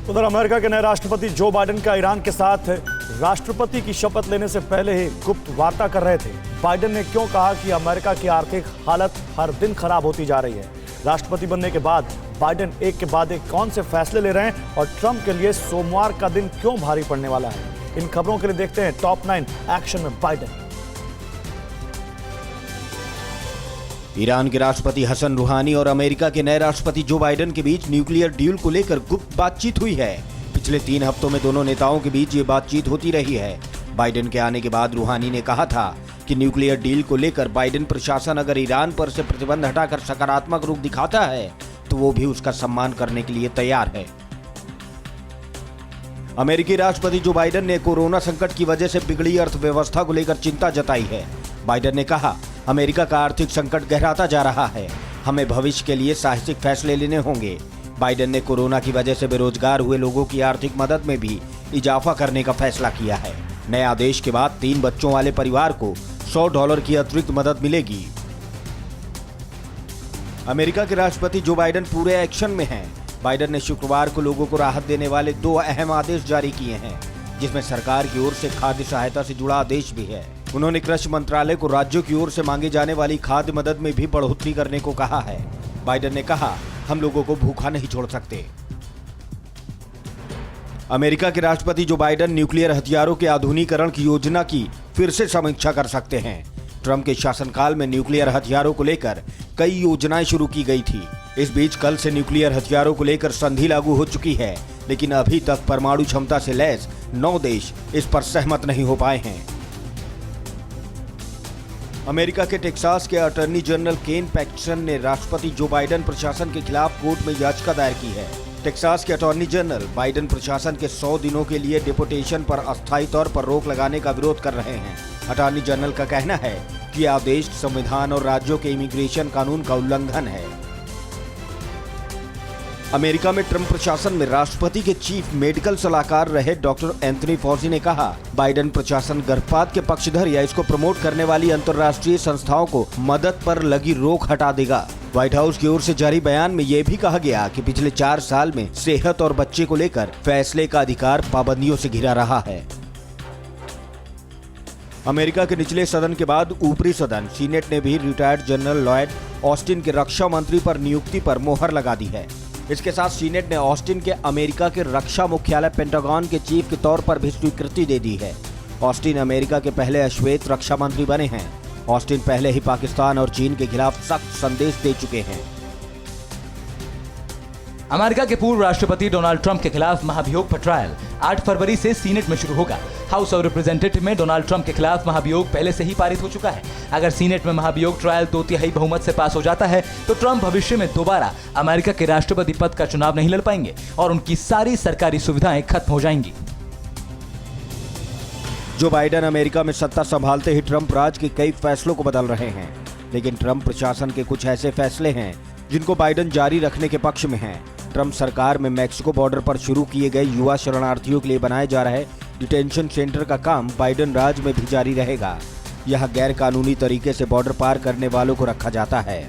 उधर अमेरिका के नए राष्ट्रपति जो बाइडेन का ईरान के साथ राष्ट्रपति की शपथ लेने से पहले ही गुप्त वार्ता कर रहे थे। बाइडेन ने क्यों कहा कि अमेरिका की आर्थिक हालत हर दिन खराब होती जा रही है। राष्ट्रपति बनने के बाद बाइडेन एक के बाद एक कौन से फैसले ले रहे हैं और ट्रंप के लिए सोमवार का दिन क्यों भारी पड़ने वाला है। इन खबरों के लिए देखते हैं टॉप 9 एक्शन में बाइडेन। ईरान के राष्ट्रपति हसन रूहानी और अमेरिका के नए राष्ट्रपति जो बाइडेन के बीच न्यूक्लियर डील को लेकर गुप्त बातचीत हुई है। पिछले 3 हफ्तों में दोनों नेताओं के बीच ये बातचीत होती रही है। बाइडेन के आने के बाद रूहानी ने कहा था कि न्यूक्लियर डील को लेकर बाइडेन प्रशासन अगर ईरान पर से प्रतिबंध हटाकर सकारात्मक रुख दिखाता है तो वो भी उसका सम्मान करने के लिए तैयार है। अमेरिकी राष्ट्रपति जो बाइडेन ने कोरोना संकट की वजह से बिगड़ी अर्थव्यवस्था को लेकर चिंता जताई है। बाइडेन ने कहा, अमेरिका का आर्थिक संकट गहराता जा रहा है, हमें भविष्य के लिए साहसिक फैसले लेने होंगे। बाइडेन ने कोरोना की वजह से बेरोजगार हुए लोगों की आर्थिक मदद में भी इजाफा करने का फैसला किया है। नए आदेश के बाद 3 बच्चों वाले परिवार को $100 की अतिरिक्त मदद मिलेगी। अमेरिका के राष्ट्रपति जो बाइडेन पूरे एक्शन में हैं। बाइडेन ने शुक्रवार को लोगों को राहत देने वाले 2 अहम आदेश जारी किए हैं, जिसमें सरकार की ओर से खाद्य सहायता से जुड़ा आदेश भी है। उन्होंने कृषि मंत्रालय को राज्यों की ओर से मांगी जाने वाली खाद्य मदद में भी बढ़ोतरी करने को कहा है। बाइडेन ने कहा, हम लोगों को भूखा नहीं छोड़ सकते। अमेरिका के राष्ट्रपति जो बाइडेन न्यूक्लियर हथियारों के आधुनिकीकरण की योजना की फिर से समीक्षा कर सकते हैं। ट्रंप के शासनकाल में न्यूक्लियर हथियारों को लेकर कई योजनाएं शुरू की गई थी। इस बीच कल से न्यूक्लियर हथियारों को लेकर संधि लागू हो चुकी है, लेकिन अभी तक परमाणु क्षमता से लैस 9 देश इस पर सहमत नहीं हो पाए हैं। अमेरिका के टेक्सास के अटॉर्नी जनरल केन पैक्सन ने राष्ट्रपति जो बाइडेन प्रशासन के खिलाफ कोर्ट में याचिका दायर की है। टेक्सास के अटॉर्नी जनरल बाइडेन प्रशासन के 100 दिनों के लिए डिपोटेशन पर अस्थायी तौर पर रोक लगाने का विरोध कर रहे हैं। अटॉर्नी जनरल का कहना है कि यह आदेश संविधान और राज्यों के इमिग्रेशन कानून का उल्लंघन है। अमेरिका में ट्रंप प्रशासन में राष्ट्रपति के चीफ मेडिकल सलाहकार रहे डॉक्टर एंथनी फॉसी ने कहा, बाइडेन प्रशासन गर्भपात के पक्षधर या इसको प्रमोट करने वाली अंतर्राष्ट्रीय संस्थाओं को मदद पर लगी रोक हटा देगा। व्हाइट हाउस की ओर से जारी बयान में यह भी कहा गया कि पिछले 4 साल में सेहत और बच्चे को लेकर फैसले का अधिकार पाबंदियों से घिरा रहा है। अमेरिका के निचले सदन के बाद ऊपरी सदन सीनेट ने भी रिटायर्ड जनरल लॉयड ऑस्टिन के रक्षा मंत्री पर नियुक्ति पर मोहर लगा दी है। इसके साथ सीनेट ने ऑस्टिन के अमेरिका के रक्षा मुख्यालय पेंटागन के चीफ के तौर पर भी स्वीकृति दे दी है। ऑस्टिन अमेरिका के पहले अश्वेत रक्षा मंत्री बने हैं। ऑस्टिन पहले ही पाकिस्तान और चीन के खिलाफ सख्त संदेश दे चुके हैं। अमेरिका के पूर्व राष्ट्रपति डोनाल्ड ट्रंप के खिलाफ महाभियोग पर ट्रायल 8 फरवरी से सीनेट में शुरू होगा। हाउस ऑफ रिप्रेजेंटेटिव में डोनाल्ड ट्रंप के खिलाफ महाभियोग पहले से ही पारित हो चुका है। अगर सीनेट में महाभियोग ट्रायल 2/3 बहुमत से पास हो जाता है तो ट्रंप भविष्य में दोबारा अमेरिका के राष्ट्रपति पद का चुनाव नहीं लड़ पाएंगे और उनकी सारी सरकारी सुविधाएं खत्म हो जाएंगी। जो बाइडेन अमेरिका में सत्ता संभालते ही ट्रंप राज के कई फैसलों को बदल रहे हैं, लेकिन ट्रंप प्रशासन के कुछ ऐसे फैसले हैं जिनको बाइडेन जारी रखने के पक्ष में हैं। ट्रंप सरकार में मैक्सिको बॉर्डर पर शुरू किए गए युवा शरणार्थियों के लिए बनाए जा रहे डिटेंशन सेंटर का काम बाइडेन राज में भी जारी रहेगा। यहां गैर कानूनी तरीके से बॉर्डर पार करने वालों को रखा जाता है।